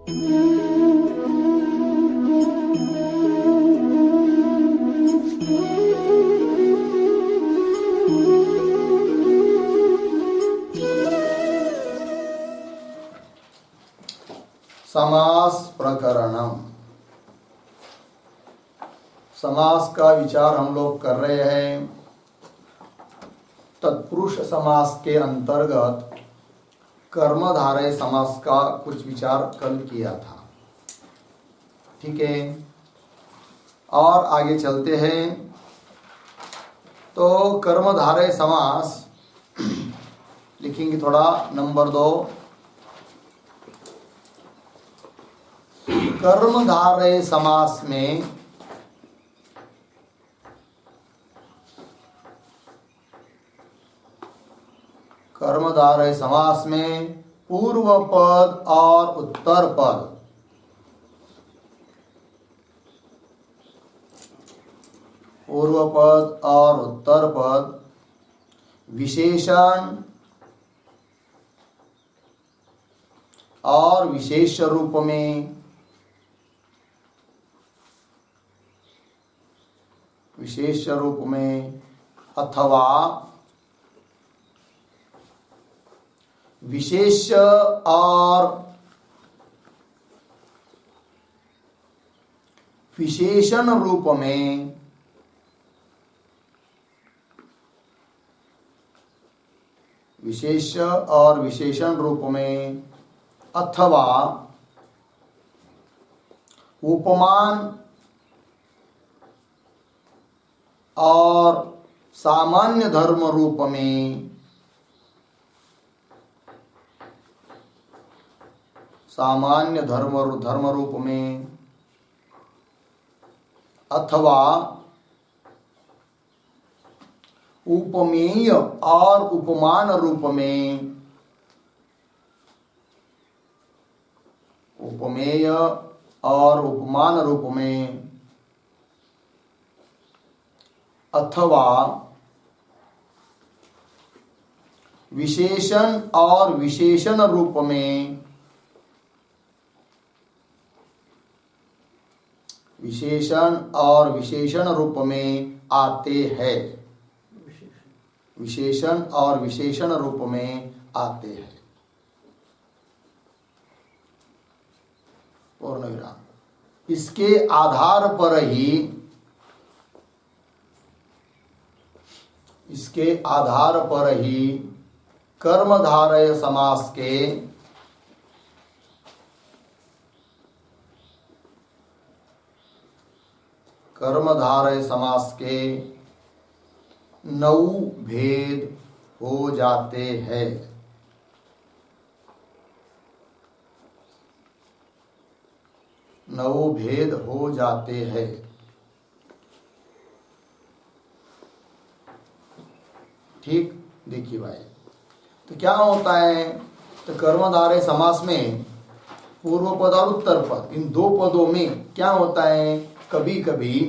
समास प्रकरणम। समास का विचार हम लोग कर रहे हैं। तत्पुरुष समास के अंतर्गत कर्मधारय समास का कुछ विचार कल किया था। ठीक है, और आगे चलते हैं। तो कर्मधारय समास लिखेंगे थोड़ा, नंबर 2। कर्मधारय समास में पूर्व पद और उत्तर पद विशेषण और विशेष रूप में अथवा विशेष और विशेषण रूप में अथवा उपमान और सामान्य धर्म रूप में अथवा उपमेय और उपमान रूप में अथवा विशेषण और विशेषण रूप में आते हैं। पूर्ण विराम। इसके आधार पर ही कर्मधारय समास के 9 भेद हो जाते हैं। ठीक, देखिए भाई, तो क्या होता है, तो कर्मधारय समास में पूर्व पद और उत्तर पद, इन 2 पदों में क्या होता है, कभी कभी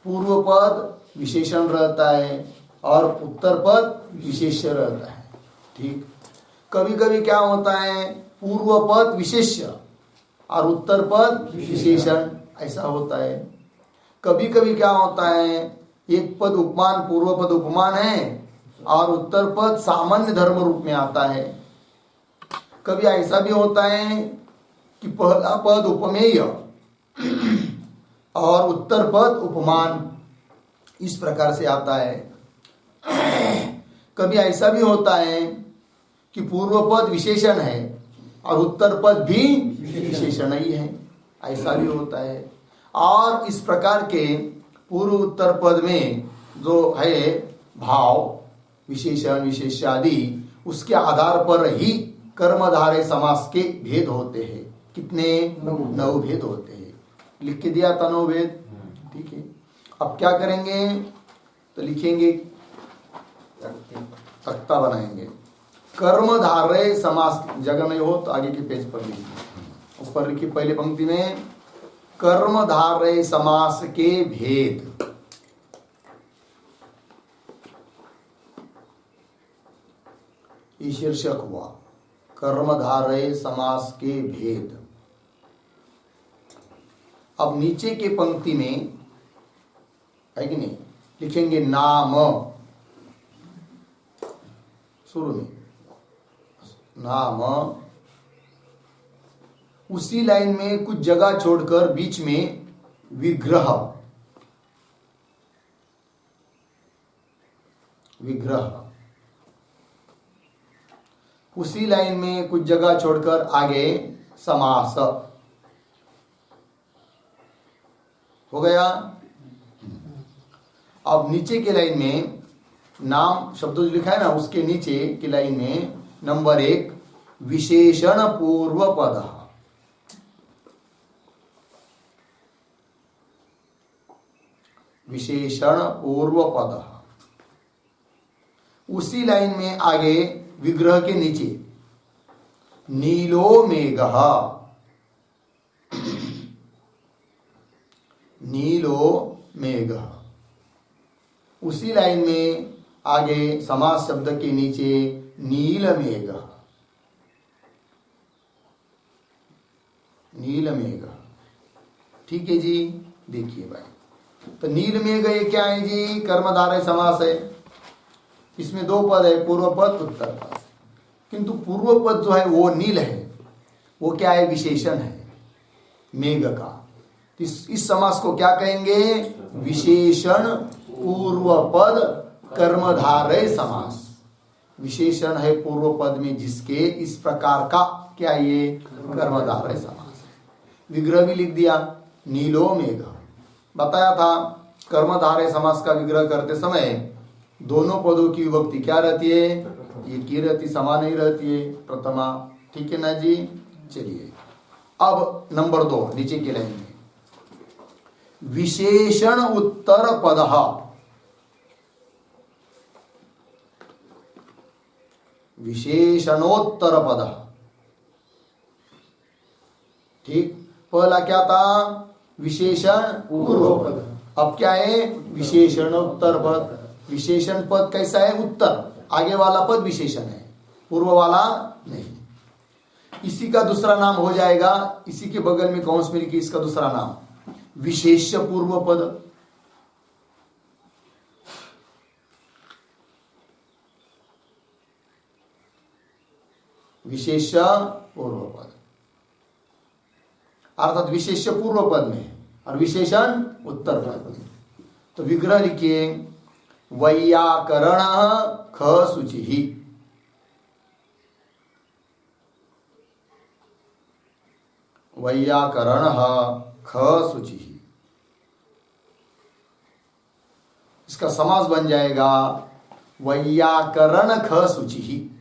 पूर्व पद विशेषण रहता है और उत्तर पद विशेष्य रहता है। ठीक, कभी कभी क्या होता है, पूर्व पद विशेष्य और उत्तर पद विशेषण, ऐसा होता है। कभी कभी क्या होता है, एक पद उपमान, पूर्व पद उपमान है और उत्तर पद सामान्य धर्म रूप में आता है। कभी ऐसा भी होता है कि पहला पद उपमेय और उत्तर पद उपमान, इस प्रकार से आता है। कभी ऐसा भी होता है कि पूर्व पद विशेषण है और उत्तर पद भी विशेषण ही है, ऐसा भी होता है। और इस प्रकार के पूर्व उत्तर पद में जो है भाव, विशेषण, विशेषादि, उसके आधार पर ही कर्मधारय समास के भेद होते हैं। कितने? 9 भेद होते हैं। लिख के दिया था 9 भेद। ठीक है, अब क्या करेंगे, तो लिखेंगे, तख्ता बनाएंगे। कर्मधारय समास जगह में हो तो आगे के पेज पर लिखिए। ऊपर लिखिए पहले पंक्ति में कर्मधारय समास के भेद। शीर्षक हुआ कर्मधारय समास के भेद। अब नीचे के पंक्ति में है कि नहीं, लिखेंगे नाम, शुरू में नाम, उसी लाइन में कुछ जगह छोड़कर बीच में विग्रह, विग्रह, उसी लाइन में कुछ जगह छोड़कर आगे समास। हो गया। अब नीचे के लाइन में नाम शब्द जो लिखा है ना, उसके नीचे की लाइन में नंबर 1 विशेषण पूर्व पद, विशेषण पूर्व पद, उसी लाइन में आगे विग्रह के नीचे नीलो मेघः, नीलो मेघः, उसी लाइन में आगे समास शब्द के नीचे नील मेघ, नील मेघ। ठीक है जी, देखिए भाई, तो नील मेघ ये क्या है जी, कर्मधारय समास है। इसमें 2 पद है, पूर्व पद उत्तर पद, किंतु पूर्व पद जो है वो नील है, वो क्या है, विशेषण है मेघ का। इस समास को क्या कहेंगे, विशेषण पूर्व पद कर्मधारय समास। विशेषण है पूर्व पद में जिसके, इस प्रकार का क्या ये कर्मधारय समास है। विग्रह भी लिख दिया, नीलो मेघ। बताया था कर्मधारय समास का विग्रह करते समय दोनों पदों की विभक्ति क्या रहती है, ये की रहती, समान नहीं रहती है, प्रथमा। ठीक है ना जी। चलिए अब नंबर 2 नीचे की लाइन में विशेषण उत्तर पदः, विशेषणोत्तर पदः। ठीक, पहला क्या था, विशेषण पूर्व पद, अब क्या है, विशेषणोत्तर पद। विशेषण पद कैसा है, उत्तर, आगे वाला पद विशेषण है, पूर्व वाला नहीं। इसी का दूसरा नाम हो जाएगा, इसी के बगल में कौंस में लिखी, इसका दूसरा नाम विशेष्य पूर्व पद। विशेष्य पूर्व पद अर्थात विशेष्य पूर्व पद में और विशेषण उत्तर पद में। तो विग्रह लिखिए, वैयाकरण ख शुचि, वैयाकरण ख शुचि, इसका समास बन जाएगा वैयाकरण ख शुचि।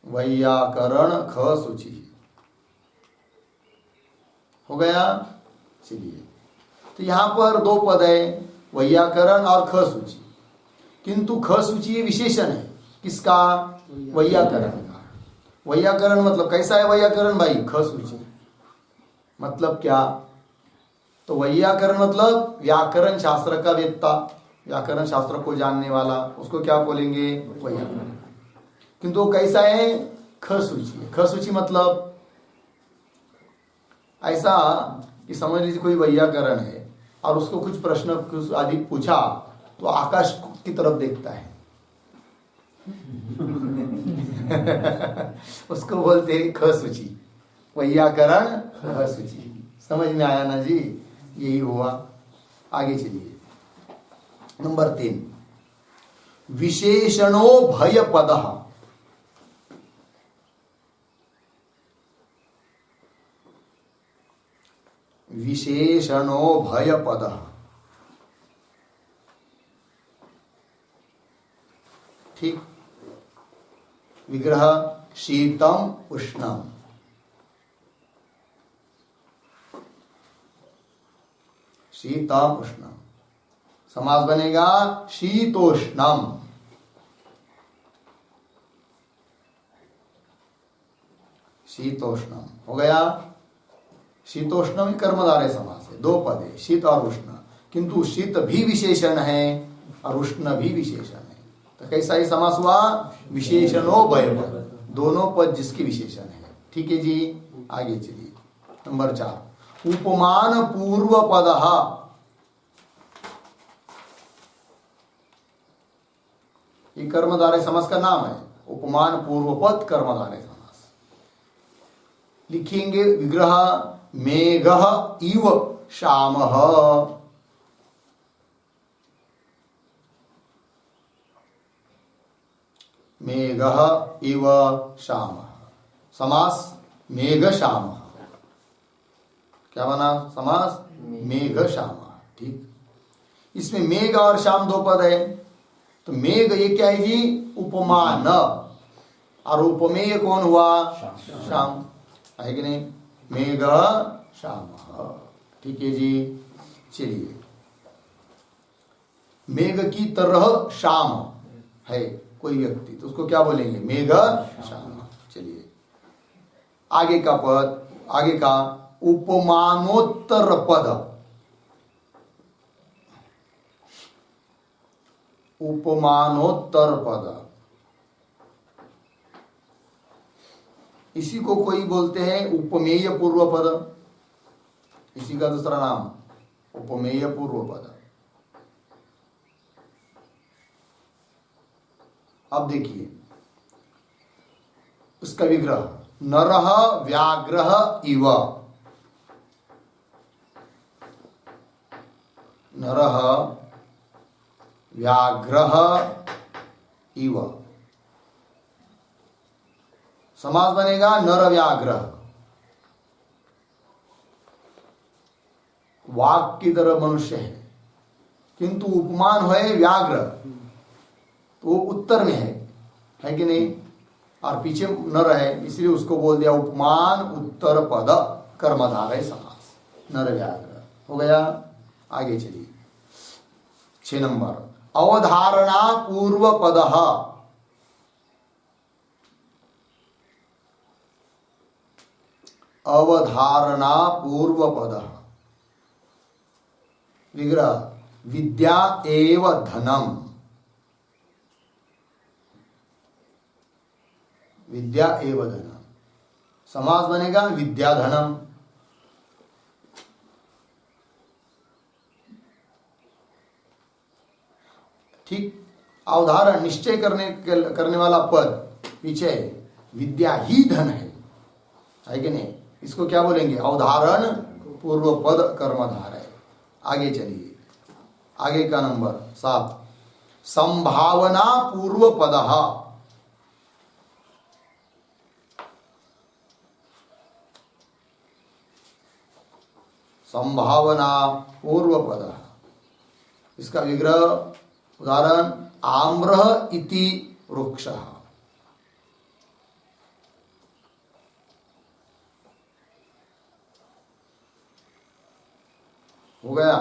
वैयाकरण ख शुचि हो गया। चलिए, तो यहां पर 2 पद है, वैयाकरण और ख शुचि, किंतु ख शुचि विशेषण है किसका, वैयाकरण का। वैयाकरण मतलब कैसा है वैयाकरण भाई, ख शुचि मतलब क्या, तो वैयाकरण मतलब व्याकरण शास्त्र का वेत्ता, व्याकरण शास्त्र को जानने वाला, उसको क्या बोलेंगे, वैयाकरण। किंतु कैसा है, ख शुचि। ख शुचि मतलब ऐसा कि समझ लीजिए कोई वैयाकरण है और उसको कुछ प्रश्न कुछ आदि पूछा तो आकाश की तरफ देखता है उसको बोलते हैं ख शुचि, वैयाकरण ख शुचि। समझ में आया ना जी, यही हुआ। आगे चलिए, नंबर 3 विशेषणो भय पदः, विशेषणो भय पदः। ठीक, विग्रह शीतम उष्णम, शीतम उष्णम, समास बनेगा शीतोष्णम। शीतोष्णम हो गया। शीतोष्णम ही कर्मधारय समास है, 2 पद है, शीत और उष्ण, किंतु शीत भी विशेषण है और उष्ण भी विशेषण है। तो कैसा ही समास हुआ, विशेषणो भय पद, दोनों पद जिसकी विशेषण है। ठीक है जी। आगे चलिए नंबर 4, उपमान पूर्व पद। ये कर्मधारय समास का नाम है, उपमान पूर्व पद कर्मधारय समास। लिखेंगे विग्रह मेघः इव श्यामः। मेघः इव श्यामः, समास मेघ श्यामः। क्या बना समास? मेघ श्यामः। ठीक, इसमें मेघ और श्याम दो पद है, तो मेघ ये क्या है जी? उपमान, और उपमेय कौन हुआ? श्याम, है कि नहीं? मेघ श्यामः, ठीक है जी। चलिए, मेघ की तरह श्याम है कोई व्यक्ति, तो उसको क्या बोलेंगे? मेघ श्याम। चलिए आगे का पद, आगे का उपमानोत्तर पद। उपमानोत्तर पद, इसी को कोई बोलते हैं उपमेय पूर्व पद। इसी का दूसरा नाम उपमेय पूर्व पद। अब देखिए उसका विग्रह, नरः व्याघ्रः इव। नरः व्याघ्रः इव, समास बनेगा नर व्याघ्र। वाघ की तरह मनुष्य है, किंतु उपमान है व्याघ्र, तो वो उत्तर में है कि नहीं? और पीछे नर है, इसलिए उसको बोल दिया उपमान उत्तर पद कर्मधारय समास, नर व्याघ्र हो गया। आगे चलिए 6 नंबर, अवधारणा पूर्व पद। अवधारणा पूर्व पद, विग्रह विद्या एव धनम। विद्या एव धनम, समास बनेगा विद्या धनम। ठीक, अवधारण निश्चय करने वाला पद पीछे है, विद्या ही धन है कि नहीं? इसको क्या बोलेंगे? अवधारण पूर्व पद कर्मधारय। आगे चलिए, आगे का नंबर 7, संभावना पूर्व पद। संभावना पूर्व पद, इसका विग्रह उदाहरण आम्रः इति वृक्षः। हो गया।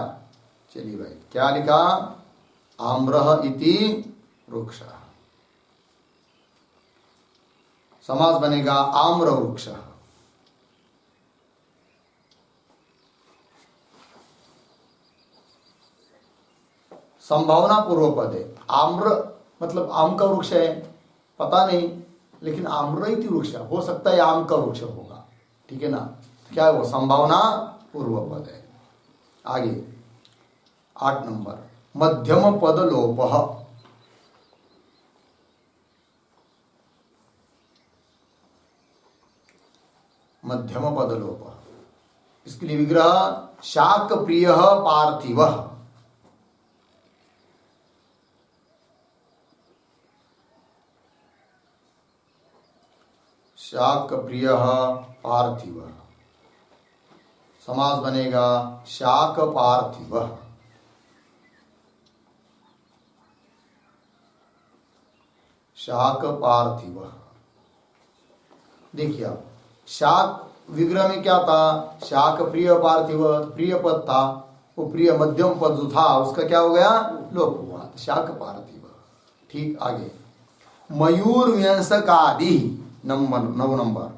चलिए भाई, क्या लिखा? आम्रः इति वृक्षः, समास बनेगा आम्र वृक्षः। संभावना पूर्व पद है। आम्र मतलब आम का वृक्ष है, पता नहीं, लेकिन आम्र इति वृक्ष हो सकता है आम का वृक्ष होगा, ठीक है ना? क्या है वो? संभावना पूर्व पद है। आगे 8 नंबर, मध्यम पद लोपः। मध्यम पद लोपः, इसके लिए विग्रह शाक प्रिय पार्थिव। शाक प्रिय पार्थिव, समास बनेगा शाक पार्थिव। शाक पार्थिव, देखिए आप, शाक विग्रह में क्या था? शाक प्रिय पार्थिव, प्रिय पद था, वो प्रिय मध्यम पद जो था उसका क्या हो गया? लोप हुआ, शाक पार्थिव। ठीक, आगे मयूर व्यंसकादि, नंबर 9 नंबर,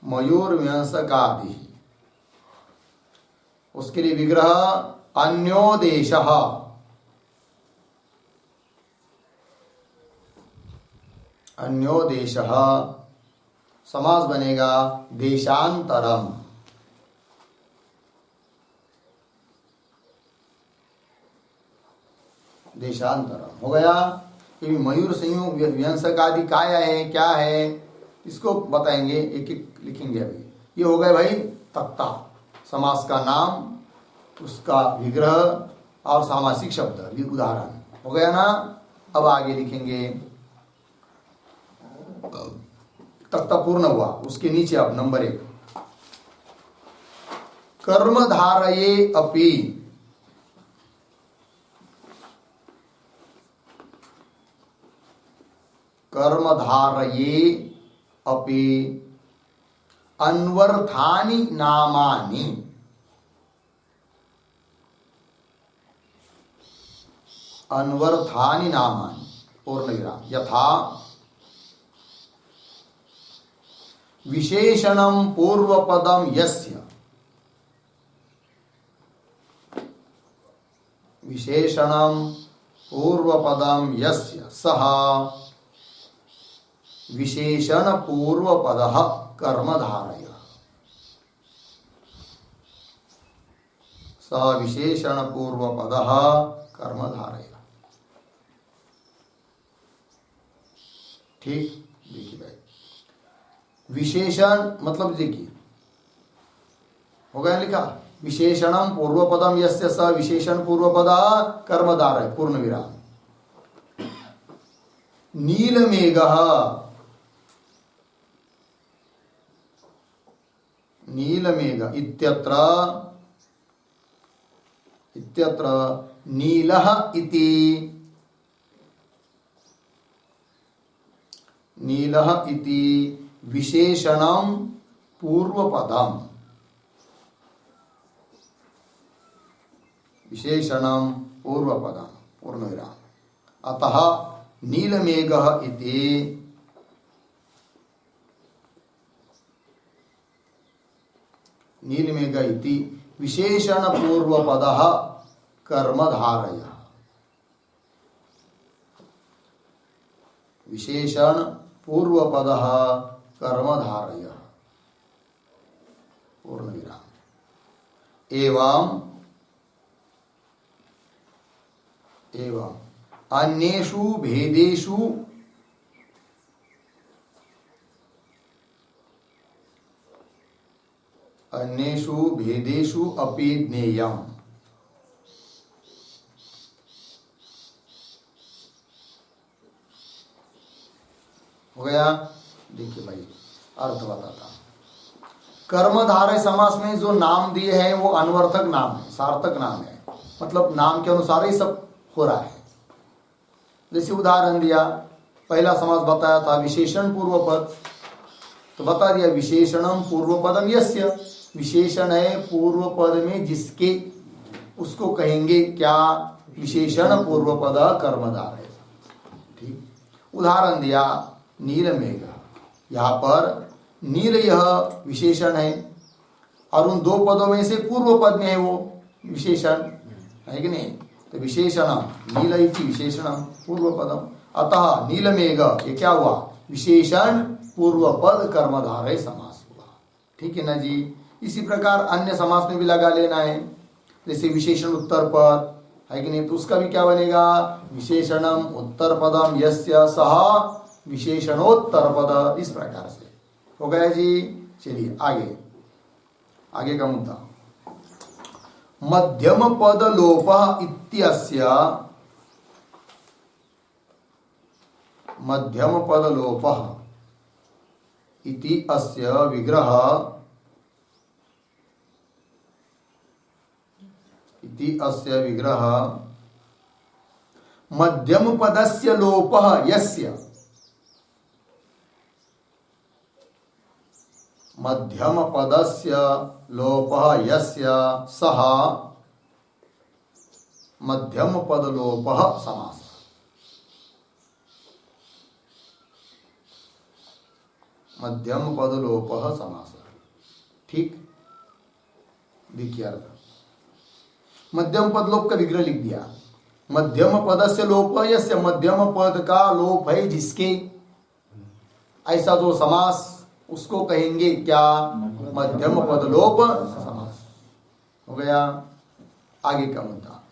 मयूर व्यंसकादि, उसके लिए विग्रह अन्योदेशः। अन्योदेशः, समास बनेगा देशांतरम। देशांतरम हो गया। ये भी मयूर संयोग व्यंजक आदि काय है, क्या है, इसको बताएंगे, एक एक लिखेंगे अभी। ये हो गए भाई तक्ता, समास का नाम, उसका विग्रह और सामासिक शब्द उदाहरण हो गया ना। अब आगे लिखेंगे, तख्ता पूर्ण हुआ, उसके नीचे अब नंबर 1 कर्मधारये अपि। कर्मधारये अपि अन्वर्थानि नामानि। अन्वर्थानि नामानि पूर्ण विराम। यथा विशेषणं पूर्वपदं यस्य। विशेषणं पूर्वपदं यस्य सः विशेषण पूर्वपदः कर्मधारय। सः विशेषण पूर्वपदः कर्मधारय। ठीक, देखिए भाई, विशेषण मतलब देखिए हो गया लिखा, विशेषणम पूर्वपदम यस्य स विशेषण पूर्वपदः कर्मधारय पूर्ण विराम। नीलमेघः। नीलमेघ इत्यत्र नीलः इति। नीलः इति विशेषणं पूर्वपदम्। विशेषणं पूर्वपदम् पूर्णविराम। अतः नीलमेघः इति नीलमेघ इति विशेषण पूर्वपदः कर्मधारय। विशेषण पूर्वपदः कर्मधारय पूर्ण विराम। एवं अन्येषु भेदेषु अपि ज्ञेयम्। हो गया। देखिए भाई अर्थ बताता। कर्मधारय समास में जो नाम दिए हैं वो अनवर्थक नाम है, सार्थक नाम है, मतलब नाम के अनुसार ही सब हो रहा है। जैसे उदाहरण दिया, पहला समास बताया था विशेषण पूर्व पद, तो बता दिया विशेषणम पूर्व पदम यस्य। विशेषण है पूर्व पद में जिसके, उसको कहेंगे क्या, विशेषण पूर्व पद कर्मधारय। ठीक, उदाहरण दिया नीलमेघ। यहाँ पर नील यह विशेषण है और उन दो पदों में से पूर्व पद में है वो विशेषण है कि नहीं। तो विशेषणम नील इति विशेषणम पूर्व पदम। अतः नीलमेघ ये क्या हुआ, विशेषण पूर्व पद कर्मधारय समास हुआ। ठीक है ना जी। इसी प्रकार अन्य समास में भी लगा लेना है, जैसे विशेषण उत्तर पद है कि नहीं, तो उसका भी क्या बनेगा, विशेषणम उत्तर पदम यस्य सह विशेषणोत्तर पद। इस प्रकार से हो गया जी। चलिए आगे का मुद्दा, मध्यम पद लोप इत्यस्य। मध्यम पद लोप इति अस्य विग्रह मध्यम पदस्य लोपः यस्य। मध्यम पदस्य लोपः यस्य सः मध्यम पद लोपः समास। मध्यम पद लोपः समास। ठीक, देखिए अर्थ, मध्यम पद लोप का विग्रह लिख दिया। मध्यम पदस्य लोप यस्य, मध्यम पद का लोप है जिसके, ऐसा जो समास उसको कहेंगे क्या? मध्यम पदलोप समास। हो गया। आगे का मुद्दा,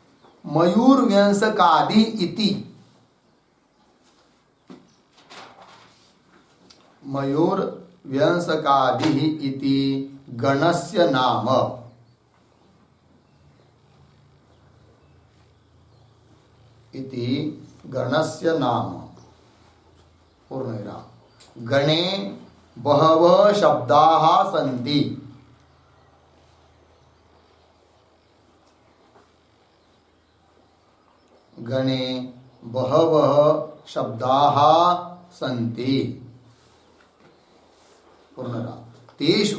मयूर व्यंसकादि इति। मयूर व्यंसकादि इति गणस्य नाम। इति गणस्य नाम। पूर्णविराम। गणे बहवः शब्दाः सन्ति। गणे बहवः शब्दाः सन्ति। पूर्णविराम। तेषु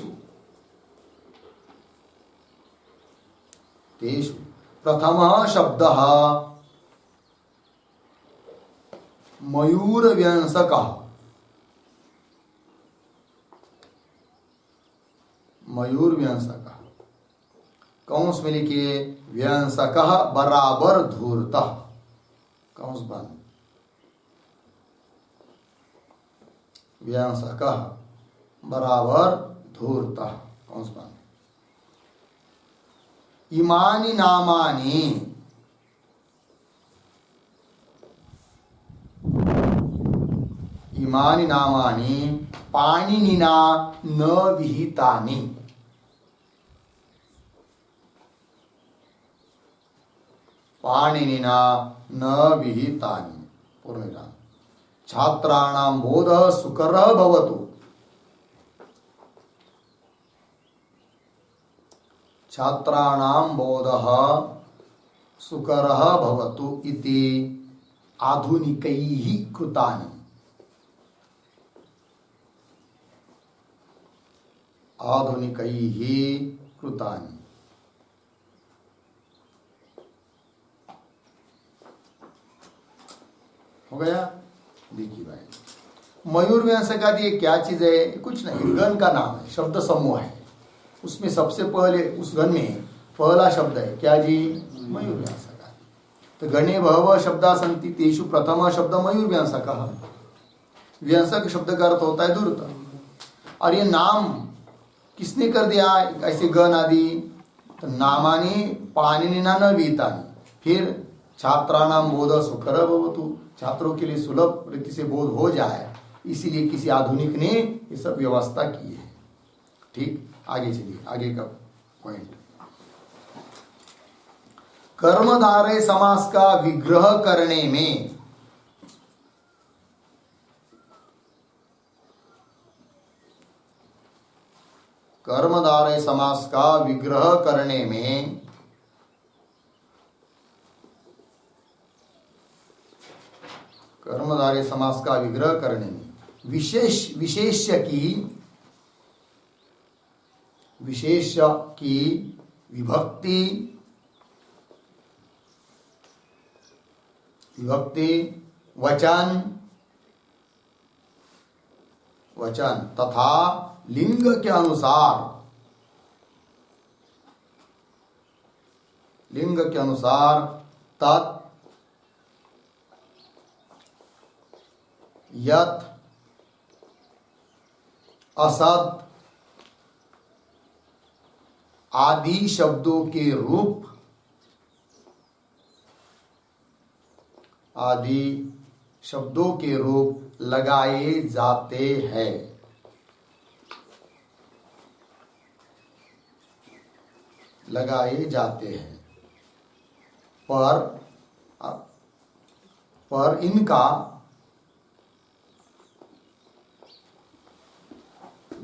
प्रथमः शब्दः मयूरव्यंसकः। मयूरव्यंसकः कौंस में लिखिए, व्यंसकः बराबर धूर्तः, कौंस बंद। व्यंसकः बराबर धूर्तः, कौंस बंद। इमानि नामानि। इमानि नामानि पाणिनिना न विहितानि। पाणिनिना न विहितानि। पूर्णविराम। छात्राणां बोधः सुकरः भवतु। छात्राणां बोधः सुकरः भवतु इति आधुनिकैः कृतानि। आधुनिकैः कृतानि। हो गया। देखिए भाई, मयूर व्यंसकादि ये क्या चीज है? कुछ नहीं, गण का नाम है, शब्द समूह है। उसमें सबसे पहले उस गण में पहला शब्द है क्या जी? मयूर व्यंसकादि। तो गणे बहवः शब्दा सन्ति, तेषु प्रथम शब्द मयूर व्यंसकः। व्यंसक शब्द का अर्थ होता है दूरता। और ये नाम किसने कर दिया ऐसे गण आदि? तो नामानि पाणिनिना न विहितानि। फिर छात्राणाम बोध सुकर भवतु, छात्रों के लिए सुलभ रीति से बोध हो जाए, इसीलिए किसी आधुनिक ने ये सब व्यवस्था की है। ठीक, आगे चलिए, आगे का पॉइंट। कर्मधारय समास का विग्रह करने में कर्मधारय समास का विग्रह करने में कर्मधारय समास का विग्रह करने में विशेष्य की विभक्ति वचन तथा लिंग के अनुसार तत् यत् असत् आदि शब्दों के रूप लगाए जाते हैं। पर इनका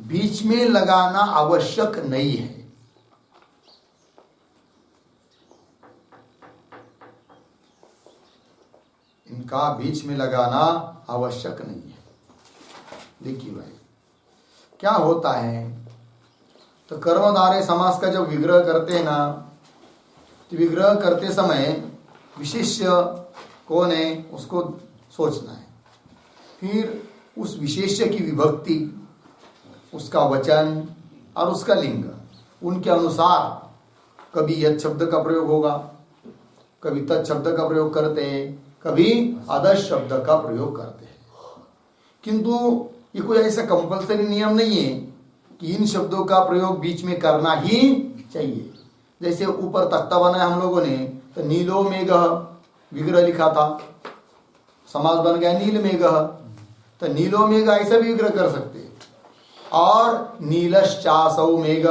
बीच में लगाना आवश्यक नहीं है। इनका बीच में लगाना आवश्यक नहीं है। देखिए भाई, क्या होता है, तो कर्मधारय समास का जब विग्रह करते हैं ना, तो विग्रह करते समय विशेष्य कौन है उसको सोचना है। फिर उस विशेष्य की विभक्ति, उसका वचन और उसका लिंग, उनके अनुसार कभी यत् शब्द का प्रयोग होगा, कभी तत् शब्द का प्रयोग करते हैं, कभी अदर्श शब्द का प्रयोग करते हैं। किंतु ये कोई ऐसा कंपल्सरी नियम नहीं है कि इन शब्दों का प्रयोग बीच में करना ही चाहिए। जैसे ऊपर तख्ता बनाया हम लोगों ने, तो नीलो मेघ विग्रह लिखा था, समास बन गया नील मेघ, तो नीलो मेघ ऐसा भी विग्रह कर सकते हैं। और नीलश्चासौ मेघ,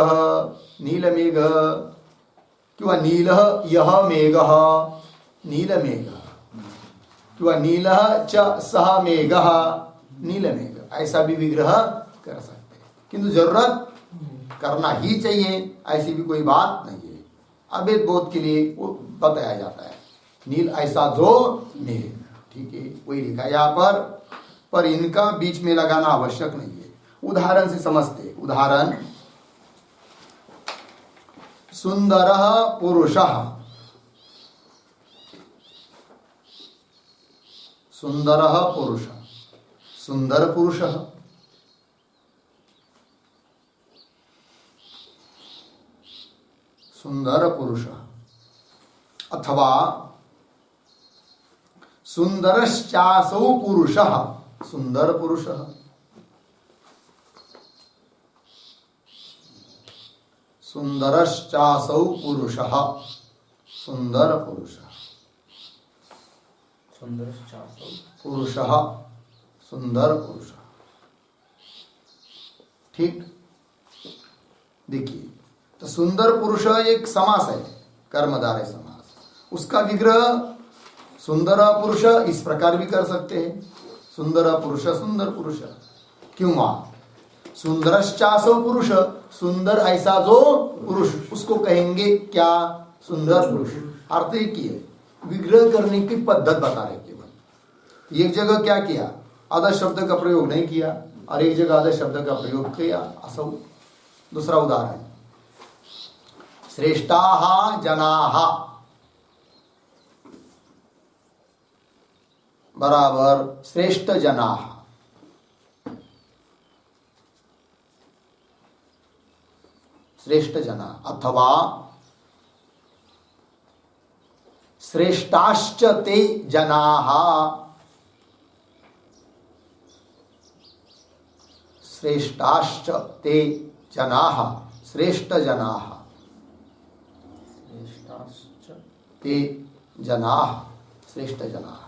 नील मेघ, किंवा नील यह मेघ, नील मेघ, किंवा नील च सह मेघ, नील मेघ, ऐसा भी विग्रह कर सकते हैं। किंतु जरूरत करना ही चाहिए ऐसी भी कोई बात नहीं है। अभेद बोध के लिए वो बताया जाता है, नील ऐसा जो मेघ, ठीक है, वही लिखा है यहाँ पर इनका बीच में लगाना आवश्यक नहीं है। उदाहरण से समझते। उदाहरण, सुंदर पुरुष, सुंदर पुरुष, सुंदर पुरुष, सुंदर पुरुष, अथवा सुंदरश्चासौ पुरुषः, सुंदर पुरुष, सुंदरश्चासौ पुरुषः, सुंदर पुरुष, सुंदरश्चासौ पुरुषः, सुंदर पुरुष। ठीक, देखिए, तो सुंदर पुरुष एक समास है, कर्मधारय समास। उसका विग्रह सुंदर पुरुष इस प्रकार भी कर सकते हैं, सुंदर पुरुष, सुंदर पुरुष। क्यों वहां सुंदरश्चासौ पुरुष, सुंदर ऐसा जो पुरुष, उसको कहेंगे क्या, सुंदर पुरुष। अर्थ एक ही है, विग्रह करने की पद्धत बता रहे केवल। एक जगह क्या किया, आधा शब्द का प्रयोग नहीं किया, और एक जगह आधा शब्द का प्रयोग किया, असौ। दूसरा उदाहरण, श्रेष्ठाः जनाः बराबर श्रेष्ठ जनाः, श्रेष्ठ जना, अथवा श्रेष्ठाश्च ते जनाः, श्रेष्ठाश्च ते जनाः, श्रेष्ठ जनाः, श्रेष्ठाश्च ते जनाः, श्रेष्ठ जनाः।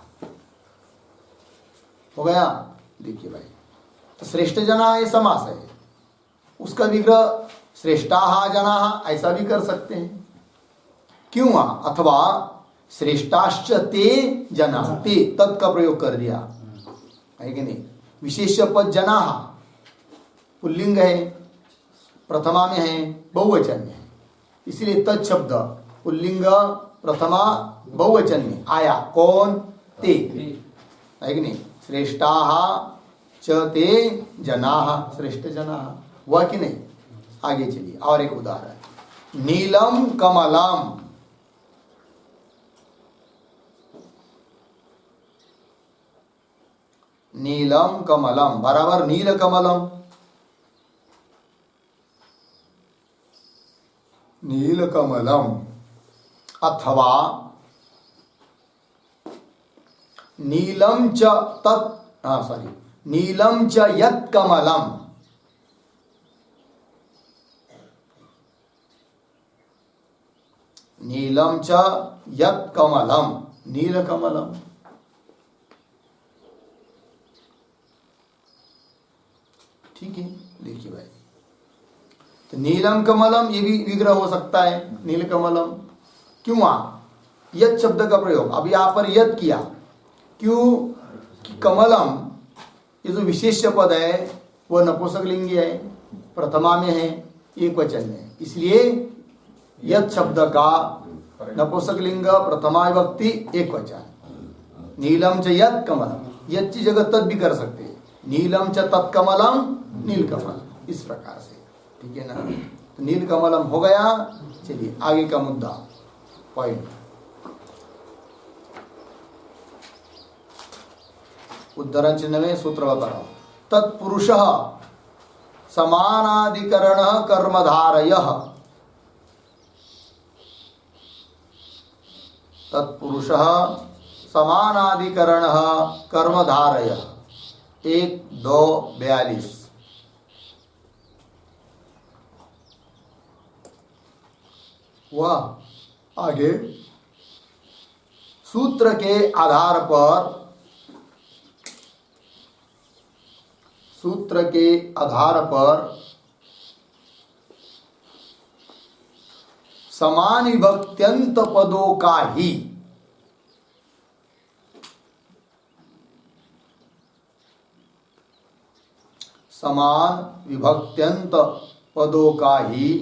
हो गया। देखिए भाई, तो श्रेष्ठ जना ये समास है, उसका विग्रह श्रेष्ठाः जनाः ऐसा भी कर सकते हैं। क्यों, अथवा श्रेष्ठाश्च ते जनाः, ते तत् का प्रयोग कर दिया है कि नहीं। विशेष पद जनाः पुल्लिंग है, प्रथमा में है, बहुवचन में है, इसलिए तत् शब्द पुल्लिंग प्रथमा बहुवचन में आया। कौन, ते, है कि नहीं। श्रेष्ठाः च ते जनाः, श्रेष्ठ जनाः हुआ कि नहीं। आगे चलिए, और एक उदाहरण, नीलम कमलम, नीलम कमलम बराबर नील कमलम, नील कमलम, अथवा नीलम च तत् नीलम च यत् कमलम, नीलम च यत् कमलम, नील कमलम। ठीक है, देखिए भाई, तो नीलम कमलम ये भी विग्रह हो सकता है, नील कमलम। क्यों, यत् शब्द का प्रयोग, अब यहां पर यत् किया, क्यों कि कमलम ये जो विशेष्य पद है वह नपुंसकलिंगी है, प्रथमा में है, एक वचन में, इसलिए यत् शब्द का नपुंसकलिंग प्रथमा विभक्ति एक वचन। नीलम च यत् कमलम, यत् की जगह तत् भी कर सकते हैं, नीलम च तत्कमलम, नील कमलम, इस प्रकार से। ठीक है ना, तो नील कमलम हो गया। चलिए आगे का मुद्दा, पॉइंट, उद्धरण चिन्ह में सूत्र बता रहा हूं। तत्पुरुषः समानाधिकरणः कर्मधारयः, तत्पुरुषः समानाधिकरणः कर्मधारयः, 1, 2, 42। वह आगे सूत्र के आधार पर समान विभक्त्यंत पदों का ही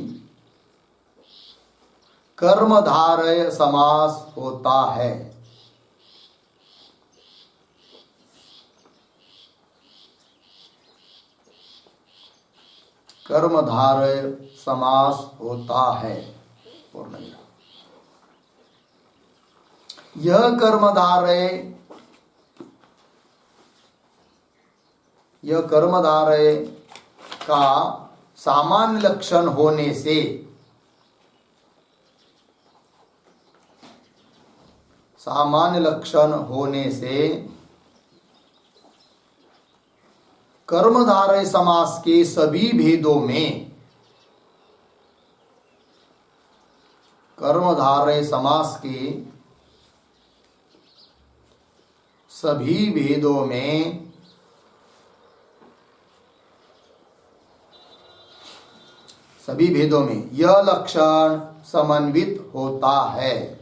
कर्मधारय समास होता है। कर्मधारय समास होता है। पूर्ण विराम। यह कर्मधारय का सामान्य लक्षण होने से कर्मधारय समास के सभी भेदों में यह लक्षण समन्वित होता है।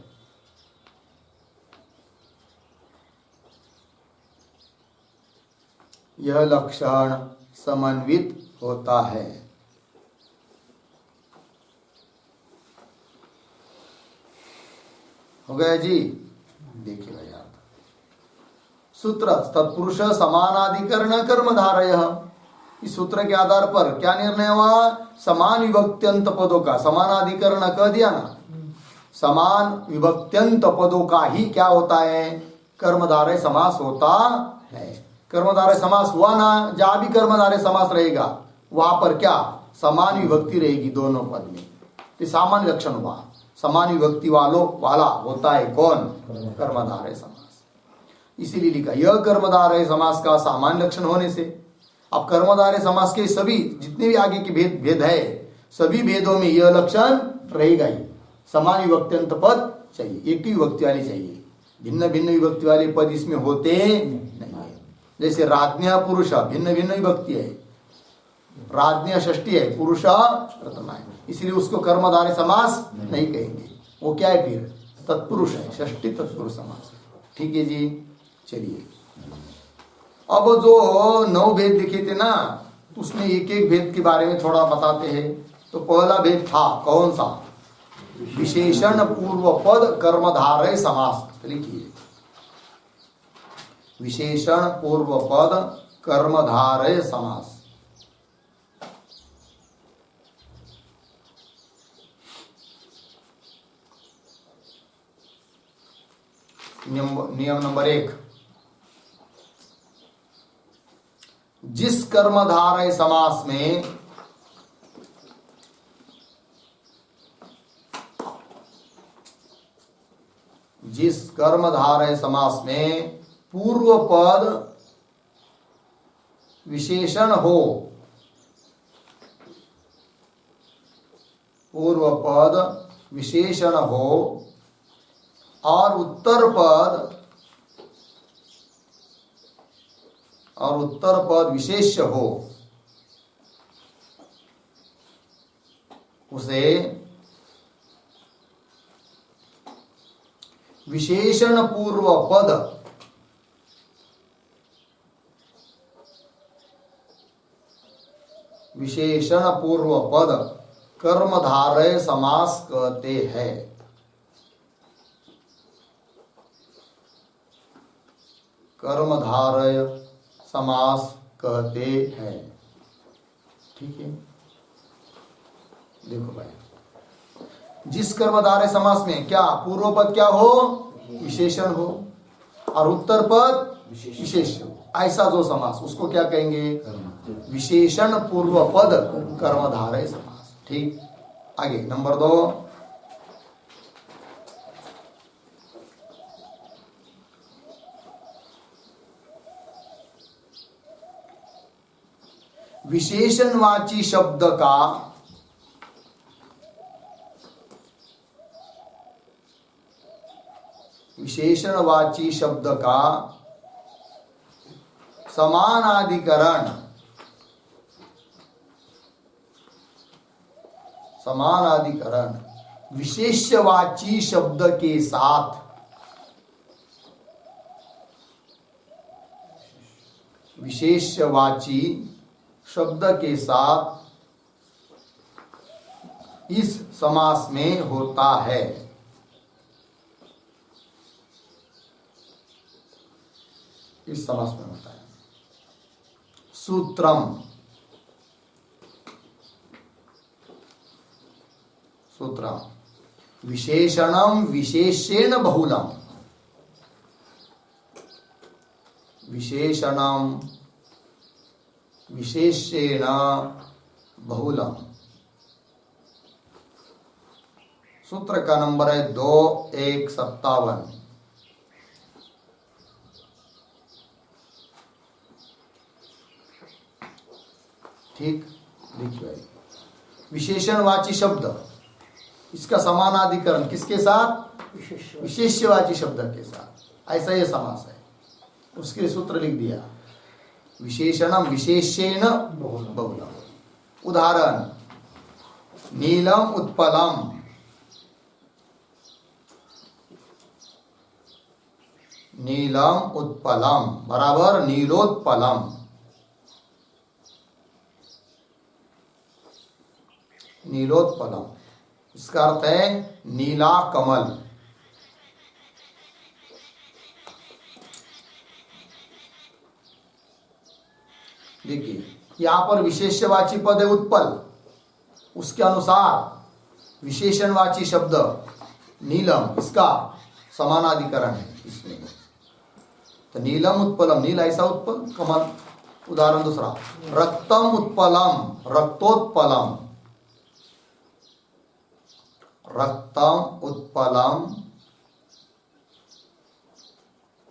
हो गया जी। देखिए भाई यार, सूत्र तत्पुरुष समानाधिकरण कर्मधारय। इस सूत्र के आधार पर क्या निर्णय हुआ? समान विभक्त्यंत पदों का, समानाधिकरण कह दिया ना, समान विभक्त्यंत पदों का ही क्या होता है? कर्मधारय समास होता है। कर्मधारय समास हुआ ना, जहां भी कर्मधारय समास रहेगा वहां पर क्या समान विभक्ति रहेगी दोनों पद में। तो सामान्य लक्षण हुआ, समान विभक्ति वाला होता है कौन? कर्मधारय समास। इसीलिए लिखा यह कर्मधारय समास का सामान्य लक्षण होने से। अब कर्मधारय समास के सभी जितने भी आगे के भेद है, सभी भेदों में यह लक्षण रहेगा ही। समान विभक्त्यंत पद चाहिए, एक ही विभक्ति वाली चाहिए, भिन्न भिन्न विभक्ति वाले पद इसमें होते नहीं है। जैसे राज्ञा पुरुष भिन्न भिन्न विभक्ति है, राज्ञा षष्ठी है, पुरुष प्रथमा है, इसलिए उसको कर्मधारय समास नहीं कहेंगे। वो क्या है फिर? तत्पुरुष है, षष्ठी तत्पुरुष समास है। ठीक है जी। चलिए अब जो 9 भेद लिखे थे ना, उसमें एक एक भेद के बारे में थोड़ा बताते हैं। तो पहला भेद था कौन सा? विशेषण पूर्व पद कर्मधारय समास। लिखिए, विशेषण पूर्व पद कर्मधारय समास। नियम नंबर 1, जिस कर्मधारय समास में पूर्व पद विशेषण हो और उत्तर पद विशेष्य हो, उसे विशेषण पूर्व पद कर्मधारय समास कहते हैं। कर्मधारय समास कहते हैं। ठीक है, देखो भाई, जिस कर्मधारय समास में क्या पूर्व पद क्या हो? विशेषण हो और उत्तर पद विशेष्य हो, ऐसा जो समास उसको क्या कहेंगे? विशेषण पूर्व पद कर्मधारय समास। ठीक, आगे नंबर 2, विशेषणवाची शब्द का समानाधिकरण विशेष्यवाची शब्द के साथ इस समास में होता है। इस समास में होता है। सूत्रम विशेषणम विशेषेण बहुलम, विशेषणम विशेषेण बहुलम। सूत्र का नंबर है 2157। ठीक, देखिए भाई, विशेषणवाची शब्द, इसका समानाधिकरण किसके साथ? विशेष्यवाची शब्द के साथ। ऐसा ये समास है, उसके सूत्र लिख दिया। विशेषणम विशेषेण बहुलम। उदाहरण, नीलम उत्पलम, नीलम उत्पलम बराबर नीलोत्पलम। नीलोत्पलम इसका अर्थ है नीला कमल। देखिए, यहां पर विशेषवाची पद है उत्पल, उसके अनुसार विशेषणवाची शब्द नीलम, इसका समानाधिकरण है इसमें। तो नीलम उत्पलम, नील ऐसा उत्पल कमल। उदाहरण दूसरा, रक्तम उत्पलम रक्तोत्पलम, रक्तम उत्पलम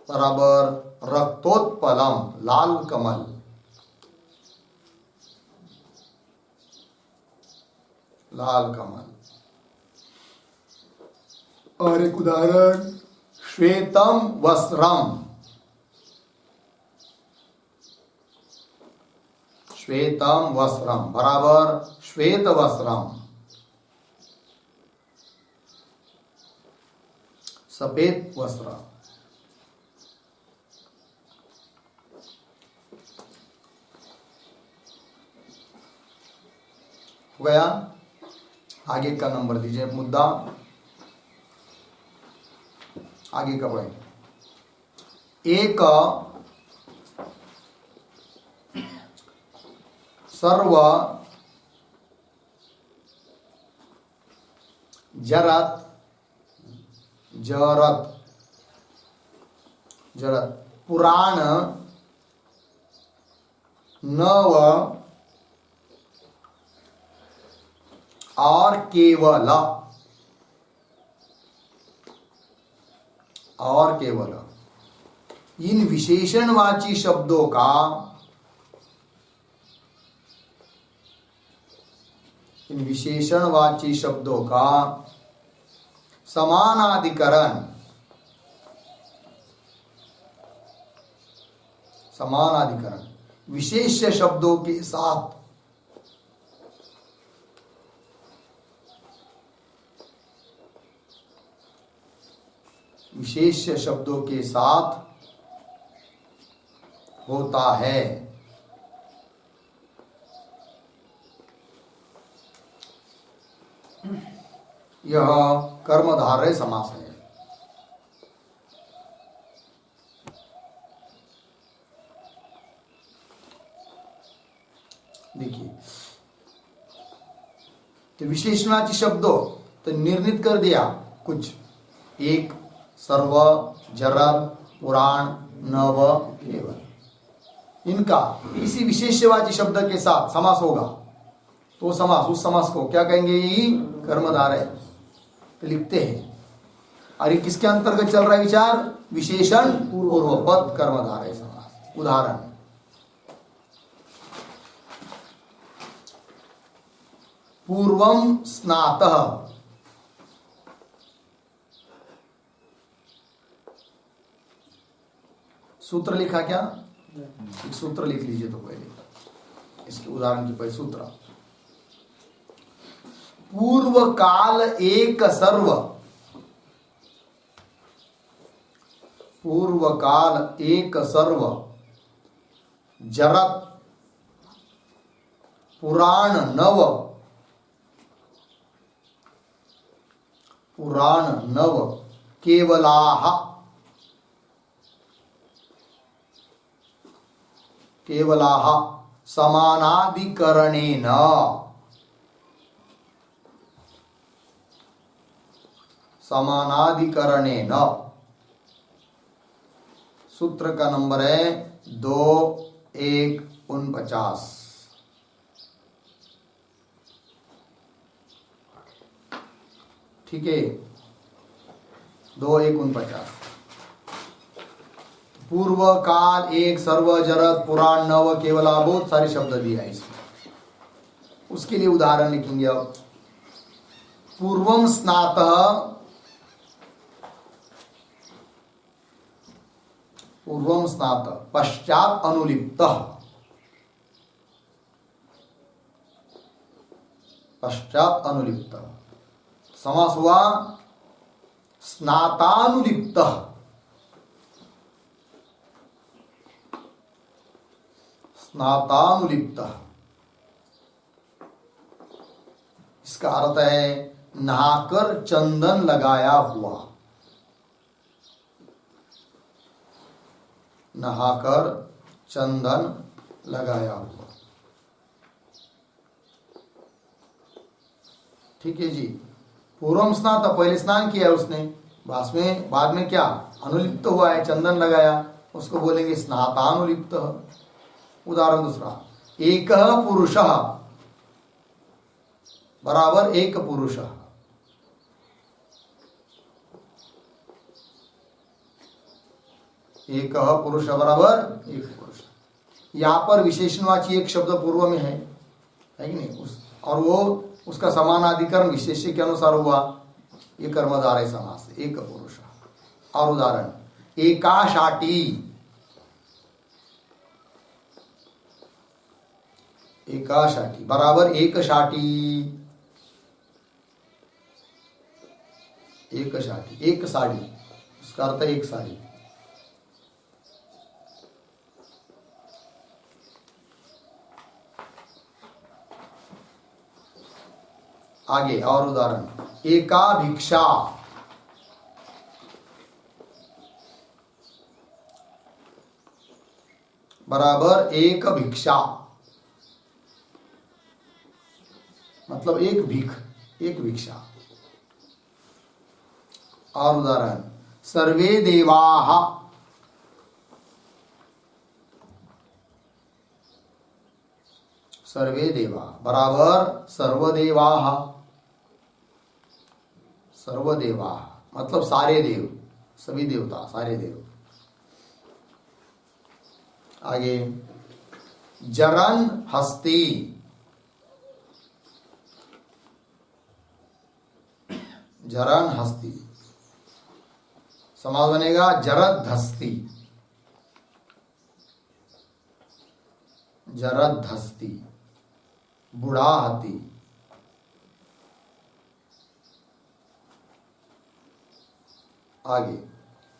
बराबर रक्तोत्पलम लाल कमल। लाल कमल। और एक उदाहरण, श्वेतम वस्त्रम, श्वेतम वस्त्रम बराबर श्वेत वस्त्रम सफेद वस्त्र। हो गया? आगे का नंबर दीजिए, मुद्दा आगे का पॉइंट। एक सर्व जरत जरत जरत पुराण नव और केवल इन विशेषणवाची शब्दों का समानाधिकरण विशेष शब्दों के साथ होता है। यह कर्मधारय समास है। देखिए, तो विशेषणाची शब्द तो निर्णित कर दिया कुछ, एक सर्व जरद पुराण नव केवल। इनका इसी विशेषवाची शब्द के साथ समास होगा तो समास, उस समास को क्या कहेंगे? यही कर्मधारय। तो लिखते हैं, और ये किसके अंतर्गत चल रहा है विचार? विशेषण पूर्वपद कर्मधारय समास। उदाहरण, पूर्वम स्नातः, सूत्र लिखा क्या? एक सूत्र लिख लीजिए तो पहले, इसके उदाहरण की पहले सूत्र। पूर्व काल एक सर्व, पूर्व काल एक सर्व जरत पुराण नव, पुराण नव केवलाः, केवलाः समानाधिकरणेन, समानाधिकरणेन। सूत्र का नंबर है 2149। ठीक है, 2149। पूर्व काल एक सर्व जरत पुराण नव केवला, बहुत सारे शब्द दिया है इसमें। उसके लिए उदाहरण लिखेंगे अब। पूर्वम स्नातः, पूर्वम स्नातः पश्चात अनुलिप्तः, पश्चात अनुलिप्तः। समास हुआ स्नातानुलिप्तः, स्नातानुलिप्तः। इसका अर्थ है नहाकर चंदन लगाया हुआ, नहाकर चंदन लगाया हुआ। ठीक है जी। पूर्वम स्नात, पहले स्नान किया उसने, बाद में क्या अनुलिप्त हुआ है, चंदन लगाया, उसको बोलेंगे स्नातानुलिप्त। उदाहरण दूसरा, एक पुरुषः बराबर एक पुरुषः, एक पुरुष बराबर एक पुरुष। यहाँ पर विशेषणवाची एक शब्द पूर्व में है कि नहीं, और वो उसका समानाधिकरण विशेष्य के अनुसार हुआ, ये कर्मधारय समास, एक पुरुष। और उदाहरण, एकाशाटी, एकाशाटी बराबर एक शाटी, एक शाटी, एक साड़ी, उसका अर्थ है एक साड़ी। आगे और उदाहरण, एका भिक्षा बराबर एक भिक्षा, मतलब एक भीख, एक भिक्षा। और उदाहरण, सर्वे देवाः, सर्वे देवा बराबर सर्वदेवाः, सर्वदेवा मतलब सारे देव, सभी देवता, सारे देव। आगे, जरन हस्ती, जरन हस्ती, समास बनेगा जरद धस्ती, जरद धस्ती, बुढ़ा हाथी। आगे,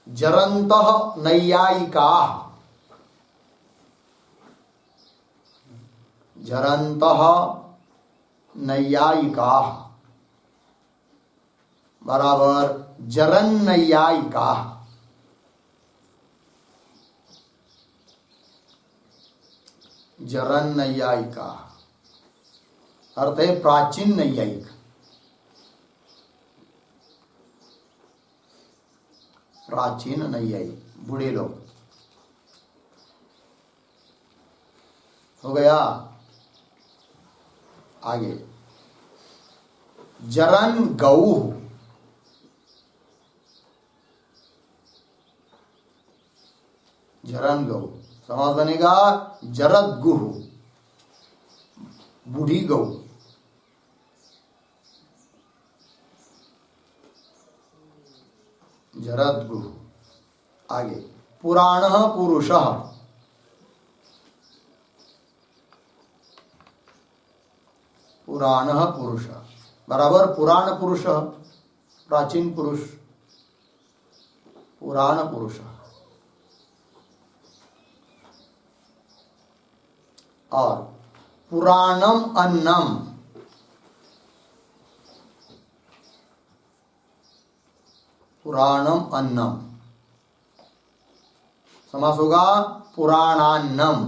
जरन्तः नैयायिकाः, जरन्तः नैयायिकाः बराबर जरन नैयायिकाः, जरन नैयायिकाः अर्थ है प्राचीन नैयायिक, प्राचीन नैयायिक, बूढ़े लोग। हो गया। आगे, जरन गऊ, जरन गऊ, समास बनेगा जरद गुह, बूढ़ी गऊ। जरद्गु। आगे पुराणः पुरुषः, पुराणः पुरुष बराबर पुराण पुरुष, प्राचीन पुरुष, पुराण पुरुष। और पुराणम अन्नम, पुराणम अन्नम समास होगा पुराणान्नम,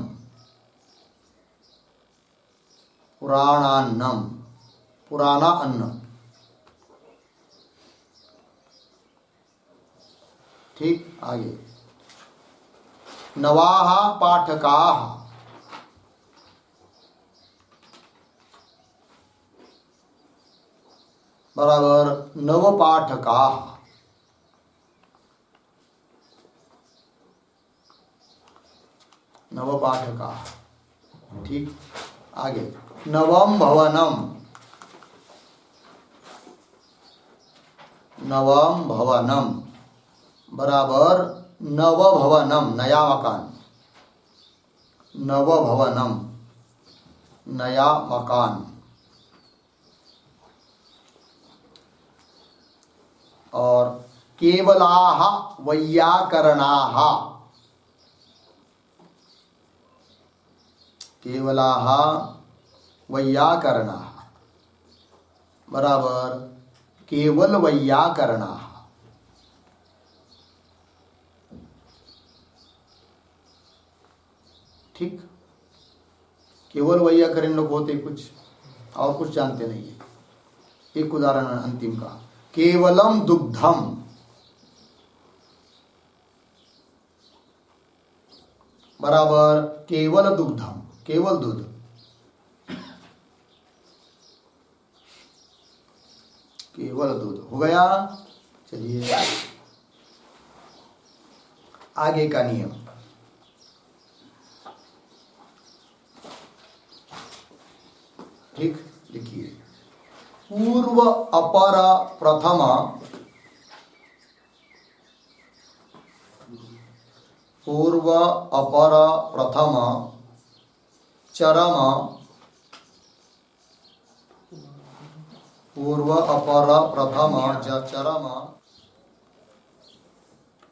पुराणान्नम, पुराना अन्न। ठीक, आगे नवाः पाठकाः, बराबर नवपाठकाः, नवपाठकाः। ठीक, आगे नवम भवनम, नवम भवनम बराबर नव भवनम, नया मकान, नव भवनम, नया मकान। और केवलाः वैयाकरणाः, केवलाः वैयाकरणाः बराबर केवल वैयाकरणाः। ठीक, केवल वैयाकरण लोग होते कुछ और कुछ जानते नहीं है। एक उदाहरण अंतिम का, केवलम दुग्धम, बराबर केवल दुग्धम, केवल दूध। केवल दूध हो गया। चलिए आगे का नियम, ठीक, लिखिए पूर्व अपर प्रथम, पूर्व अपर प्रथम चरम, पूर्व अपर प्रथम चरम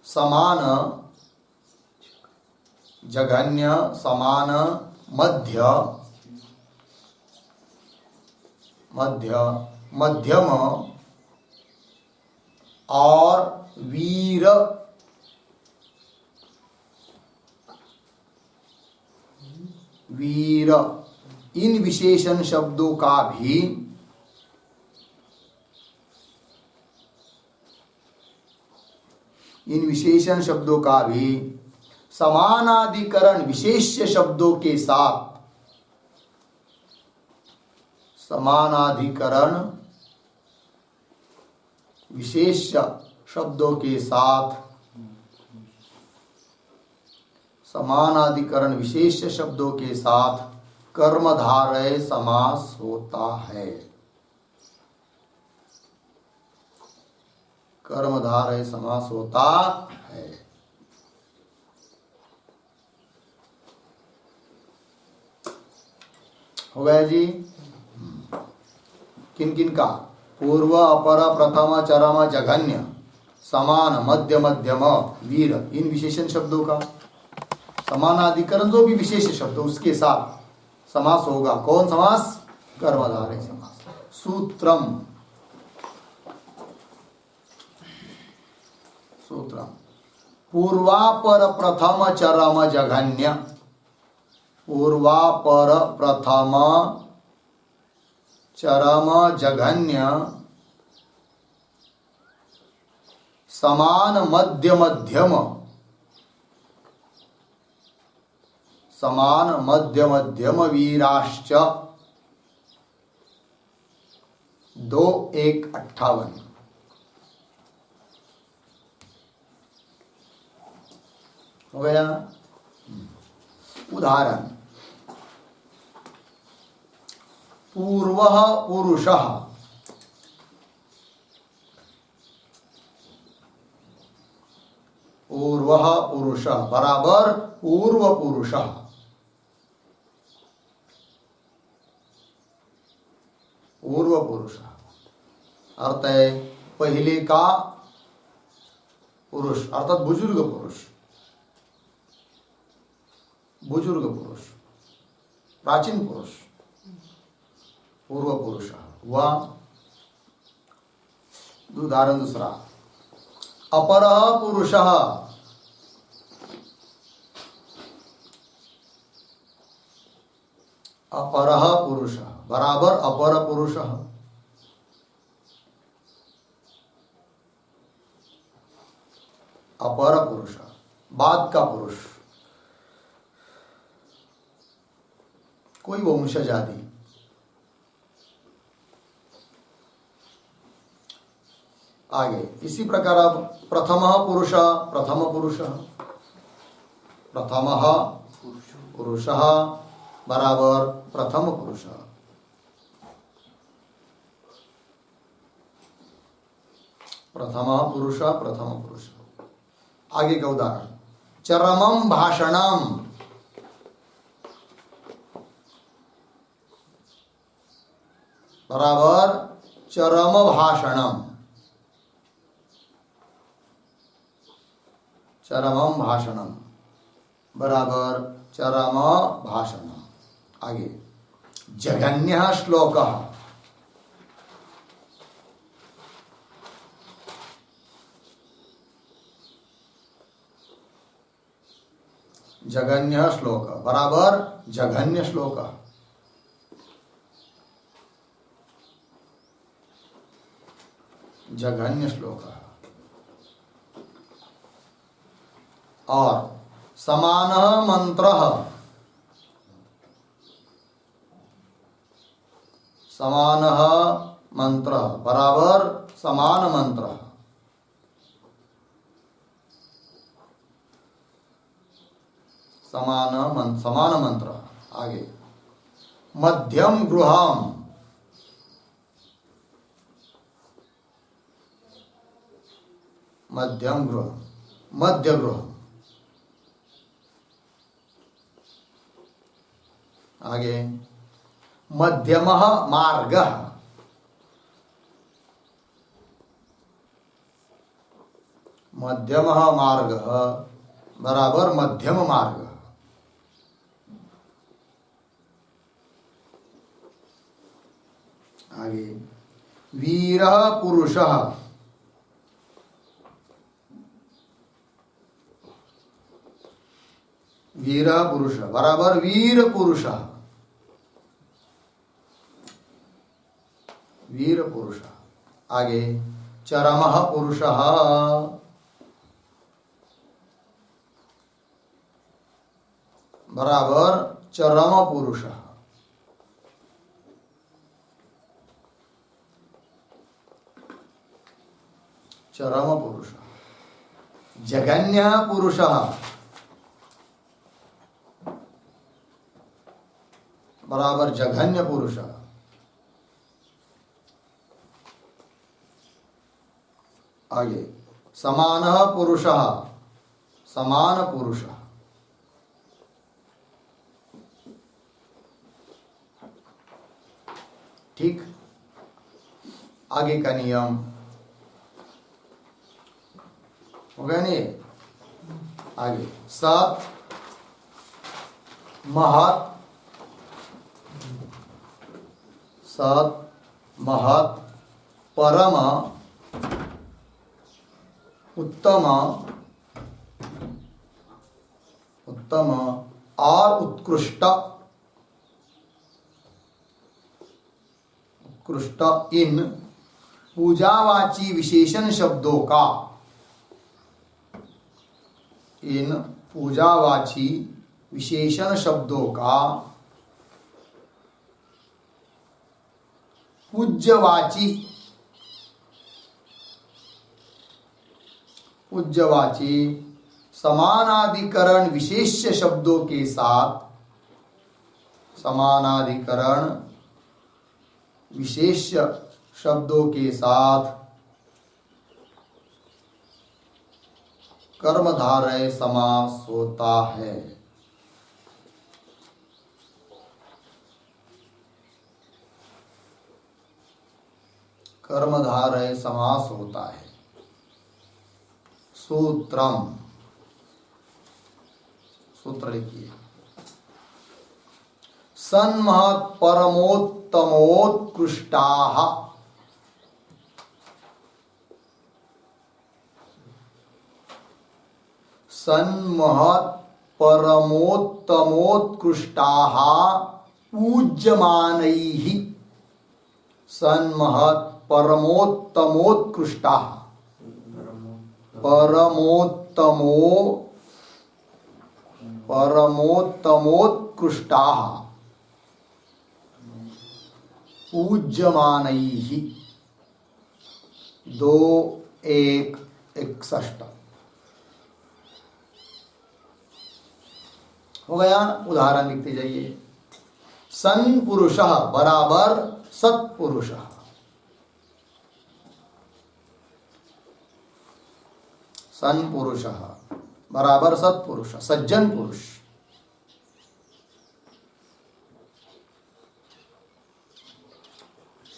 समान जघन्य समान मध्य मध्य मध्यम और वीर वीर, इन विशेषण शब्दों का भी इन विशेषण शब्दों का भी समानाधिकरण विशेष्य शब्दों के साथ, समानाधिकरण विशेष्य शब्दों के साथ, समानाधिकरण विशेष शब्दों के साथ कर्मधारय समास होता है। कर्मधारय समास होता है। हो गया जी। किन किन का? पूर्व अपर प्रथम चरम जघन्य समान मध्य मध्यम वीर, इन विशेषण शब्दों का समानाधिकरण जो भी विशेष शब्द उसके साथ समास होगा। कौन समास? कर्मधारय समास। सूत्रम, सूत्रम पूर्वापर प्रथम चरम जघन्य, पूर्वापर प्रथम चरम जघन्य समान मध्य मध्यम, समान मध्य मध्यम वीराश्च 2:1:58। हो गया। उदाहरण, पूर्वः पुरुषः, पूर्व पुरुष बराबर पूर्व पुरुष। पूर्व पुरुष अर्थ है पहले का पुरुष अर्थात बुजुर्ग पुरुष। बुजुर्ग पुरुष प्राचीन पुरुष पूर्व पुरुष हुआ। उदाहरण दूसरा अपर पुरुष। अपर पुरुष बराबर अपर पुरुष। अपर पुरुष बाद का पुरुष कोई वंशज आदि। आगे इसी प्रकार अब प्रथम पुरुष प्रथम पुरुष प्रथम पुरुष बराबर प्रथम पुरुष। प्रथम पुरुष प्रथम पुरुष। आगे का उदाहरण चरमम भाषणम बराबर चरम भाषणम। चरमम भाषणम बराबर चरम भाषणम। आगे जघन्य श्लोक। जघन्य श्लोक बराबर जघन्य श्लोक। जघन्य श्लोक। और समान मंत्र। समान मंत्र बराबर समान मंत्र। समान मंत्र। आगे मध्यम गृहम। मध्यम गृह मध्य गृह। आगे मध्यम मार्ग। मध्यम मार्ग बराबर मध्यम मार्ग। आगे वीर पुरुष। वीर पुरुष बराबर वीर पुरुष। वीर पुरुष। आगे चरम पुरुष बराबर चरम पुरुष। चरम पुरुष। जघन्य पुरुष बराबर जघन्य पुरुष। आगे समान पुरुष समान पुरुष। ठीक। आगे का नियम हो गया नहीं? आगे सत महत सत महत परम उत्तम उत्तम और उत्कृष्ट उत्कृष्ट इन पूजावाची विशेषण शब्दों का इन पूजावाची विशेषण शब्दों का पूज्यवाची पूज्यवाची समानाधिकरण विशेष्य शब्दों के साथ समानाधिकरण विशेष्य शब्दों के साथ कर्मधारय समास होता है। कर्मधारय समास होता है। सूत्रम, सूत्र लिखिए। सन्महत् परमोत्तमोत्कृष्टाः। सन्महत् परमोत्तमोत्कृष्टाः पूज्यमानैः। सन्महत् परमोत्तमोत्कृष्टाः, परमोत्तमोत्कृष्टाः पूज्यमानैः। 2:1:61 हो गया। उदाहरण लिखते जाइए। सन पुरुषः बराबर सत्पुरुषः। सन पुरुषः बराबर सत्पुरुष, सज्जन पुरुष।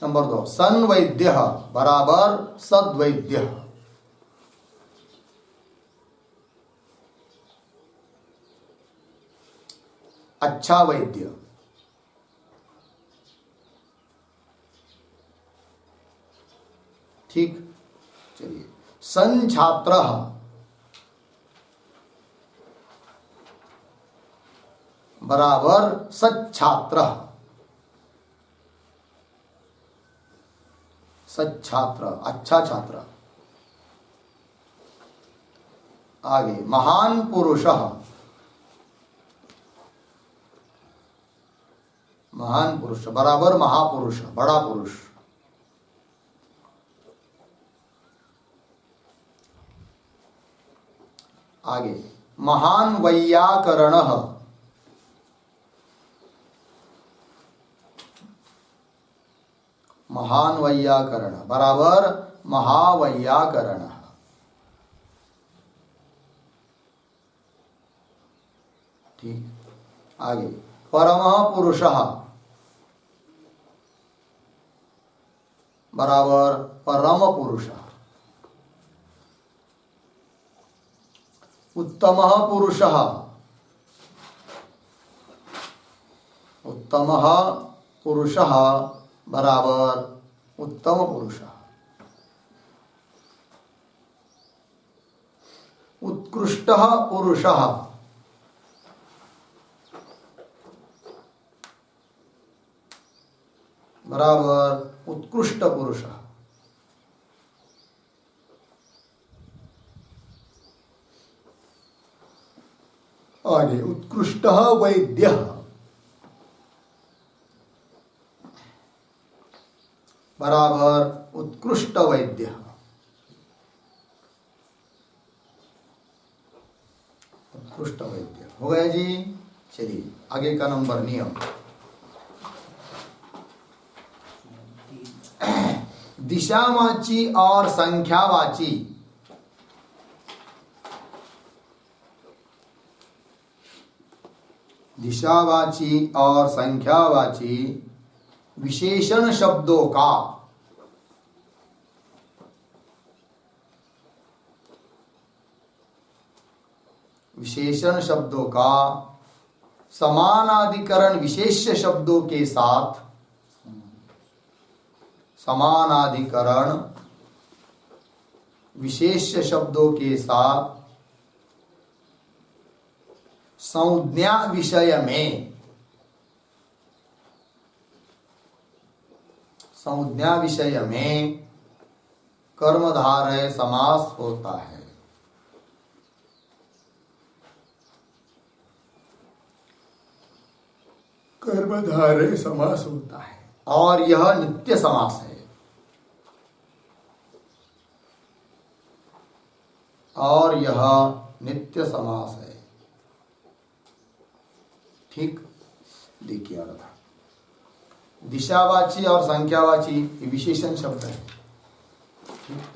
नंबर 2, सन वैद्य बराबर सद्वैद्य। अच्छा वैद्य। ठीक, चलिए। सन छात्र बराबर सच्छात्र। सच्छात्र, अच्छा छात्र। आगे महान पुरुषः। महान पुरुष बराबर महापुरुष, बड़ा पुरुष। आगे महान वैयाकरणः। महान वैयाकरण बराबर महावैयाकरण। ठीक, आगे परमः पुरुषः बराबर परम पुरुषः। उत्तमः पुरुषः, उत्तमः पुरुषः बराबर उत्तम पुरुषः। उत्कृष्टः पुरुषः बराबर उत्कृष्ट पुरुषः। आगे उत्कृष्टः वैद्यः बराबर उत्कृष्ट वैद्य। उत्कृष्ट वैद्य हो गया जी। चलिए आगे का नंबर नियम। दिशावाची और संख्यावाची दिशावाची और संख्यावाची विशेषण शब्दों का विशेषण शब्दों का समानाधिकरण विशेष्य शब्दों के साथ समानाधिकरण विशेष्य शब्दों के साथ संज्ञा विषय में संज्ञा विषय में कर्मधारय समास होता है। कर्मधारय समास होता है और यह नित्य समास है। और यह नित्य समास है। ठीक, देखिए और दिशावाची और संख्यावाची ये विशेषण शब्द है।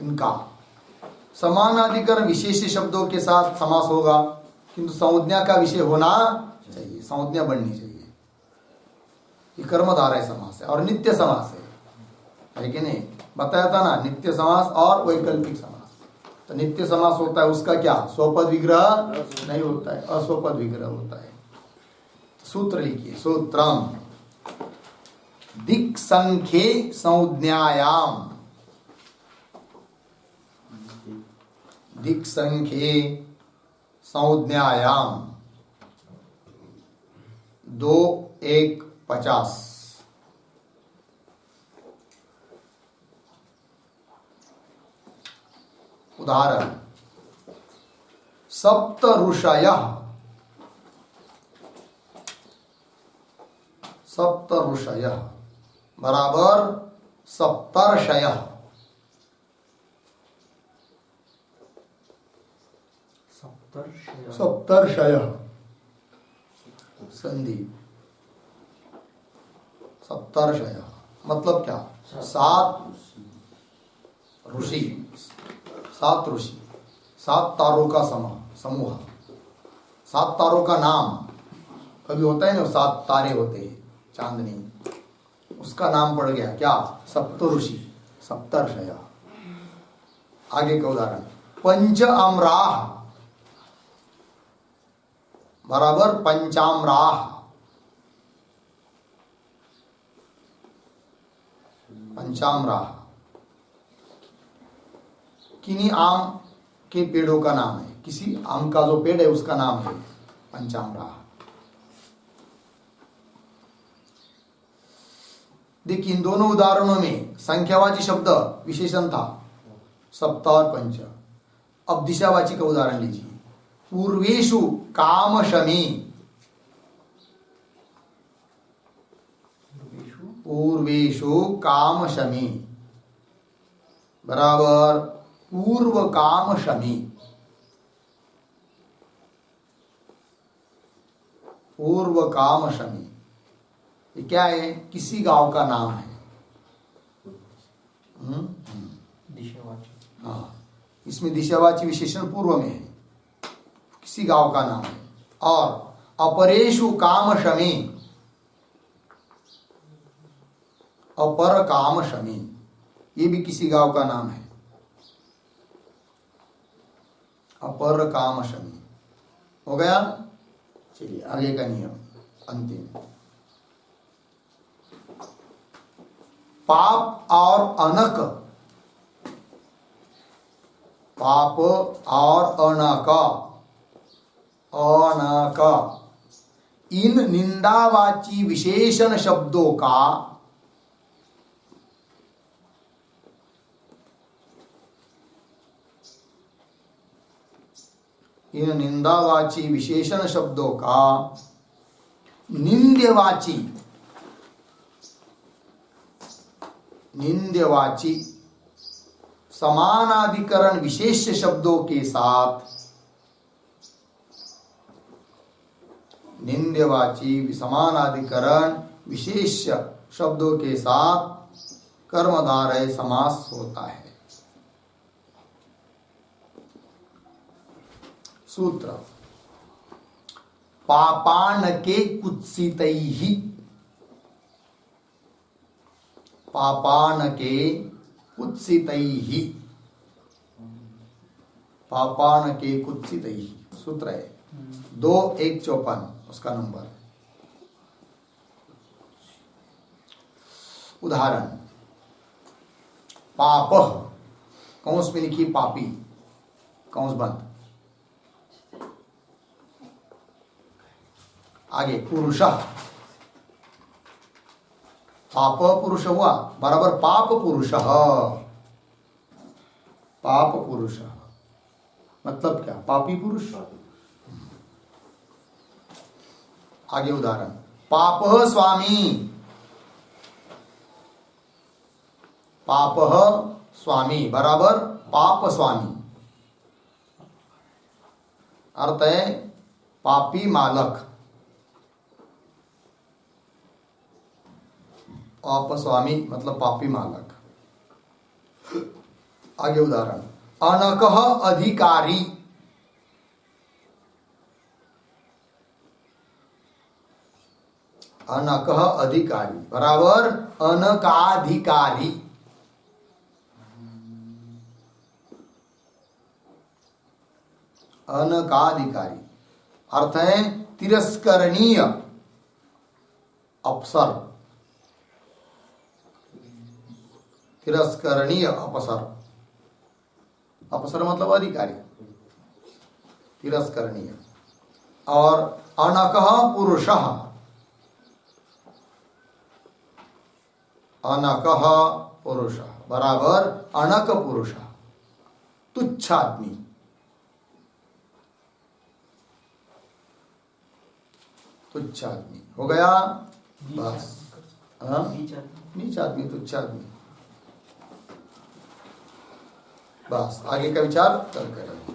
इनका समानाधिकरण विशेष शब्दों के साथ समास होगा, किंतु संज्ञा का विषय होना चाहिए, संज्ञा बननी चाहिए। ये कर्मधारय समास है और नित्य समास है कि नहीं? बताया था ना, नित्य समास और वैकल्पिक समास। तो नित्य समास होता है उसका क्या? स्वपद विग्रह नहीं होता है, अस्वपद विग्रह होता है। सूत्र लिखिए, सूत्रम दिक् संख्ये संज्ञायाम, दिक् संख्ये संज्ञायाम 2:1:50। उदाहरण सप्त ऋषयः, सप्त ऋषयः बराबर सप्तर्षयः। सप्तर्षयः संधि, सप्तर्षयः मतलब क्या? 7 ऋषि, 7 ऋषि, 7 तारों का समूह, 7 तारों का नाम। कभी होता है ना 7 तारे होते हैं, चांदनी, उसका नाम पड़ गया क्या? सप्तऋषि, सप्तर्षयः। आगे का उदाहरण पंच अमराः बराबर पंचामराः, पंचामराः किन्हीं आम के पेड़ों का नाम है, किसी आम का जो पेड़ है उसका नाम है पंचामराः। देखिए इन दोनों उदाहरणों में संख्यावाची शब्द विशेषण था, सप्त और पंच। अब दिशावाची का उदाहरण लीजिए, पूर्वेषु कामशमी, पूर्वेषु कामशमी बराबर पूर्व कामशमी, पूर्व कामशमी। ये क्या है? किसी गांव का नाम है। दिशावाची। हाँ, इसमें दिशावाची विशेषण पूर्व में है, किसी गांव का नाम है। और अपरेषु कामशमी, अपर कामशमी, ये भी किसी गांव का नाम है, अपर कामशमी। हो गया? चलिए आगे का नियम अंतिम। पाप और अनक, पाप और अनक, अनक इन निंदावाची विशेषण शब्दों का इन निंदावाची विशेषण शब्दों का निंद्यवाची, निंद्यवाची समानाधिकरण विशेष शब्दों के साथ, निंद्यवाची समानाधिकरण विशेष शब्दों के साथ कर्मधारय समास होता है। सूत्र पापानके कुत्सितैः, पापानके कुत्सितैः, पापानके कुत्सितैः सूत्र है 2:1:54 उसका नंबर। उदाहरण पापः, कौंस में लिखिए पापी, कौंस बंद। आगे पुरुषः, पाप पुरुष हुआ बराबर पाप पुरुषः, पाप पुरुषः मतलब क्या? पापी पुरुष। आगे उदाहरण पापः स्वामी, पापः स्वामी बराबर पाप स्वामी, अर्थ है पापी मालक। पाप स्वामी मतलब पापी मालक। आगे उदाहरण अनकः अधिकारी, अनकः अधिकारी बराबर अनकाधिकारी। अनकाधिकारी अर्थ है तिरस्करणीय अवसर, तिरस्करणीय अवसर, अवसर मतलब अधिकारी, तिरस्करणीय। और अनकः पुरुषः, अनकः पुरुषः बराबर अनक पुरुषः, तुच्छ आदमी, तुच्छ आदमी हो गया बस। हाँ? नीच आदमी, तुच्छ आदमी, बस। आगे का विचार कल करेंगे।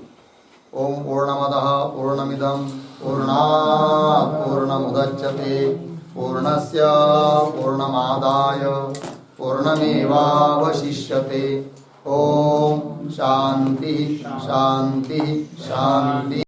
ओम पूर्णमदः पूर्णमिदं पूर्णात् पूर्णमुदच्यते पूर्णस्य पूर्णमादाय पूर्णमेवावशिष्यते। ओम शांति शांति शांति।